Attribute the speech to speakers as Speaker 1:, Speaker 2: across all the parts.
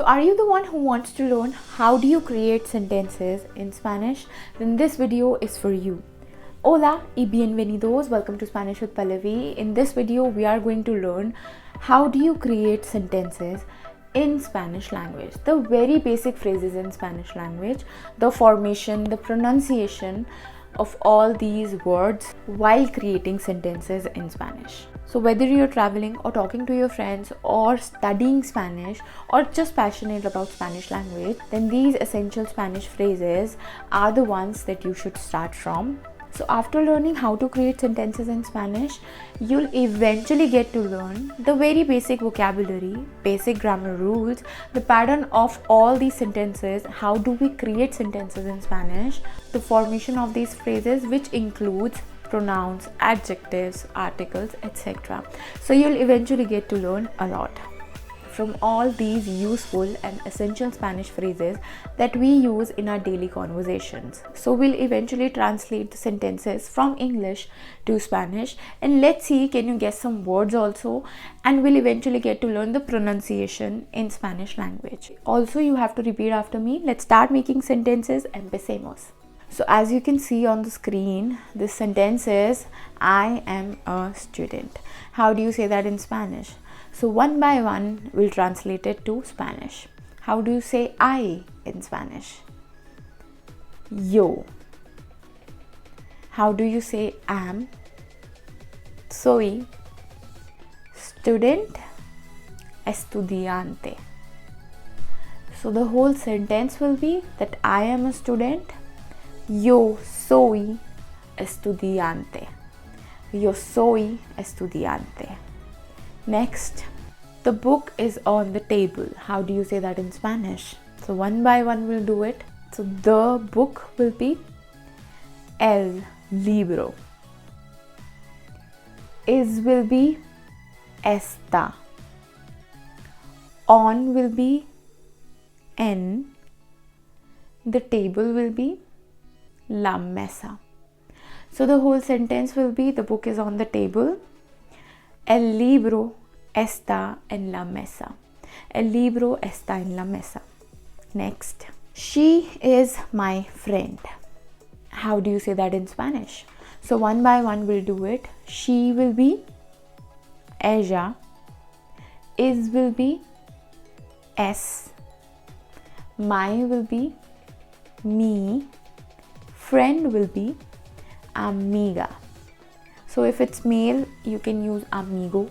Speaker 1: So are you the one who wants to learn how do you create sentences in Spanish? Then this video is for you. Hola y bienvenidos, welcome to Spanish with Pallavi. In this video we are going to learn how do you create sentences in Spanish language. The very basic phrases in Spanish language, the formation, the pronunciation of all these words while creating sentences in Spanish. So whether you're traveling or talking to your friends or studying Spanish or just passionate about Spanish language, then these essential Spanish phrases are the ones that you should start from. So after learning how to create sentences in Spanish, you'll eventually get to learn the very basic vocabulary, basic grammar rules, the pattern of all these sentences, how do we create sentences in Spanish, the formation of these phrases, which includes pronouns, adjectives, articles, etc. So you'll eventually get to learn a lot from all these useful and essential Spanish phrases that we use in our daily conversations. So we'll eventually translate the sentences from English to Spanish, and let's see, can you guess some words also, and we'll eventually get to learn the pronunciation in Spanish language. Also, you have to repeat after me. Let's start making sentences. Empecemos. So as you can see on the screen, this sentence is I am a student. How do you say that in Spanish? So one by one, we'll translate it to Spanish. How do you say I in Spanish? Yo. How do you say am? Soy. Student. Estudiante. So the whole sentence will be that I am a student. Yo soy estudiante. Yo soy estudiante. Next, the book is on the table. How do you say that in Spanish? So one by one we'll do it. So the book will be el libro. Is will be está. On will be en. The table will be la mesa. So the whole sentence will be the book is on the table. El libro está en la mesa. El libro está en la mesa. Next. She is my friend. How do you say that in Spanish? So one by one we'll do it. She will be ella. Is will be es. My will be me. Friend will be amiga. So if it's male, you can use amigo.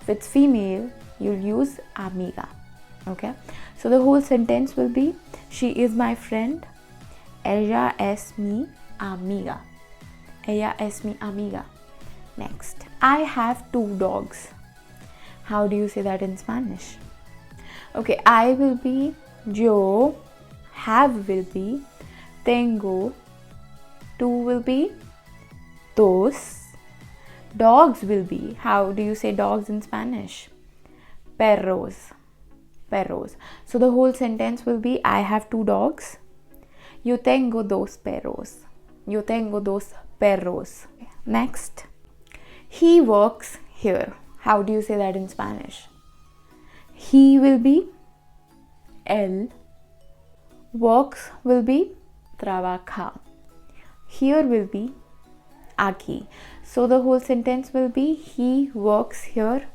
Speaker 1: If it's female, you'll use amiga. Okay? So the whole sentence will be she is my friend. Ella es mi amiga. Ella es mi amiga. Next. I have 2 dogs. How do you say that in Spanish? Okay, I will be yo. Have will be tengo. 2 will be dos. Dogs will be, how do you say dogs in Spanish? Perros. Perros. So the whole sentence will be I have 2 dogs. Yo tengo 2 perros. Yo tengo 2 perros. Next. He works here. How do you say that in Spanish? He will be él. Works will be trabaja. Here will be aquí. So the whole sentence will be he works here.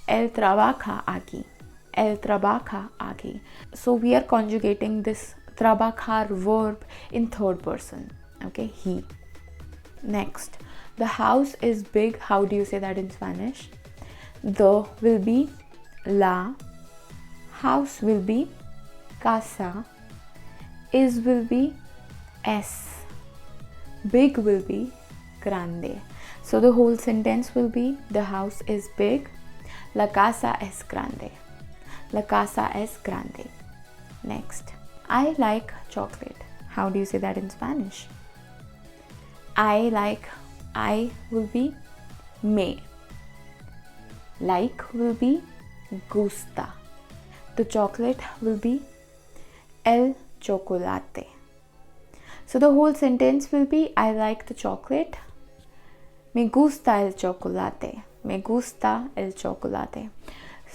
Speaker 1: Él trabaja aquí. Él trabaja aquí. So we are conjugating this trabajar verb in third person. Okay, he. Next, the house is big. How do you say that in Spanish? The will be la. House will be casa. Is will be es. Big will be grande. So the whole sentence will be the house is big. La casa es grande. La casa es grande. Next. I like chocolate. How do you say that in Spanish? I will be me. Like will be gusta. The chocolate will be el chocolate. So the whole sentence will be I like the chocolate. Me gusta el chocolate. Me gusta el chocolate.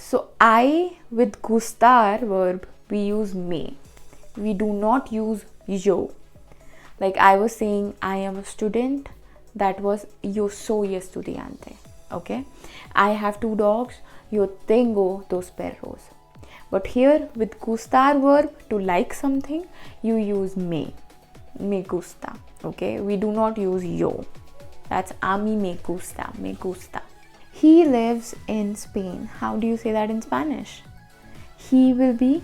Speaker 1: So I with gustar verb, we use me. We do not use yo. Like I was saying, I am a student. That was yo soy estudiante. Okay. I have 2 dogs. Yo tengo 2 perros. But here with gustar verb, to like something, you use me. Me gusta. Okay. We do not use yo. That's a mí me gusta. Me gusta. He lives in Spain. How do you say that in Spanish? He will be,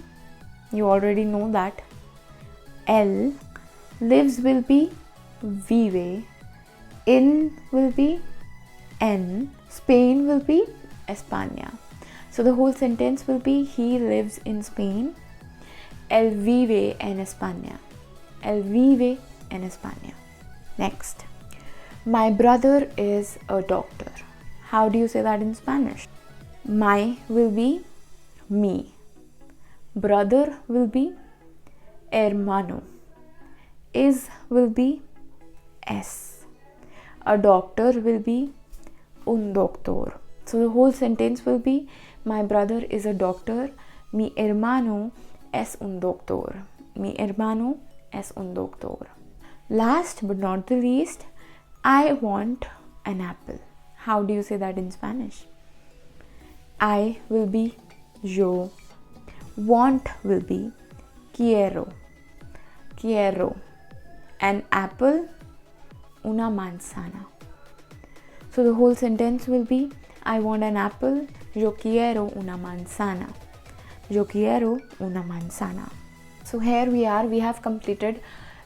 Speaker 1: you already know that. Él. Lives will be vive. In will be en. Spain will be España. So the whole sentence will be he lives in Spain. Él vive en España. Él vive en España. Next. My brother is a doctor. How do you say that in Spanish? My will be me. Brother will be hermano. Is will be es. A doctor will be un doctor. So the whole sentence will be my brother is a doctor. Mi hermano es un doctor. Mi hermano es un doctor. Last but not the least, I want an apple. How do you say that in Spanish? I will be yo. Want will be quiero. Quiero. An apple, una manzana. So the whole sentence will be I want an apple. Yo quiero una manzana. Yo quiero una manzana. So here we are. We have completed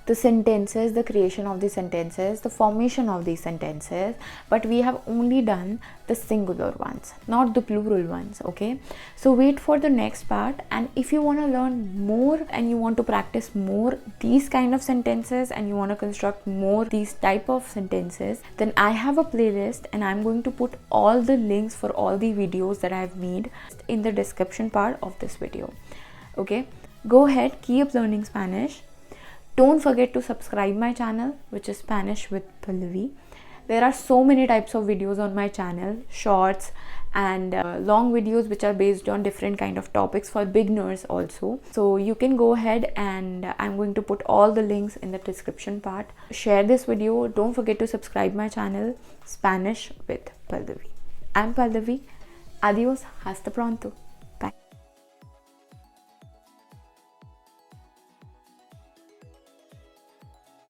Speaker 1: the sentences, the creation of the sentences, the formation of these sentences, but we have only done the singular ones, not the plural ones. Okay, so wait for the next part, and if you want to learn more and you want to practice more these kind of sentences and you want to construct more these type of sentences, then I have a playlist and I'm going to put all the links for all the videos that I've made in the description part of this video. Okay, go ahead, keep learning Spanish. Don't forget to subscribe my channel, which is Spanish with Pallavi. There are so many types of videos on my channel, shorts and long videos which are based on different kind of topics for beginners also. So you can go ahead, and I'm going to put all the links in the description part. Share this video. Don't forget to subscribe my channel, Spanish with Pallavi. I'm Pallavi. Adios. Hasta pronto.